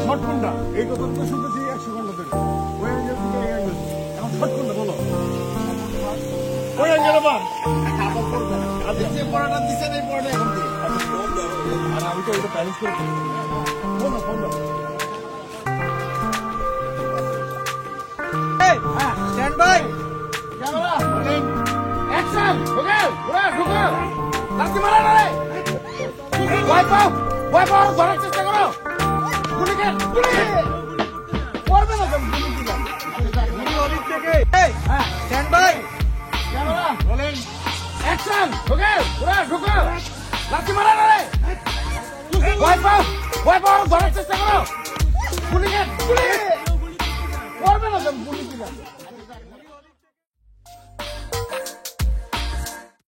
Short কোনটা? এই কথা তো শুনতেছি 100 ঘন্টা ধরে। ওই অ্যাঙ্গেল থেকে এই অ্যাঙ্গেল। এখন শর্ট কোনটা বলো? ওই অ্যাঙ্গেলে বাম। আচ্ছা যে পড়াটা দিছেন এই পড়াটা এখন দিই। আর আমি তো এটা ব্যালেন্স করে দিই। বলো বলো। এই stand by. Camera rolling. Action. Okay পুরো ঢুকো। লাথি মারা না রে। ওয়াইপ আউট ধরার চেষ্টা করো। গুলি কেন গুলি করবে না তুমি গুলি দিবা গুলি ওদিক থেকে এই হ্যাঁ stand by camera rolling action okay পুরো ঢুকো লাথি মারা না রে ওয়াইপ আউট ধরার চেষ্টা করো গুলি কেন গুলি করবে না তুমি গুলি দিবা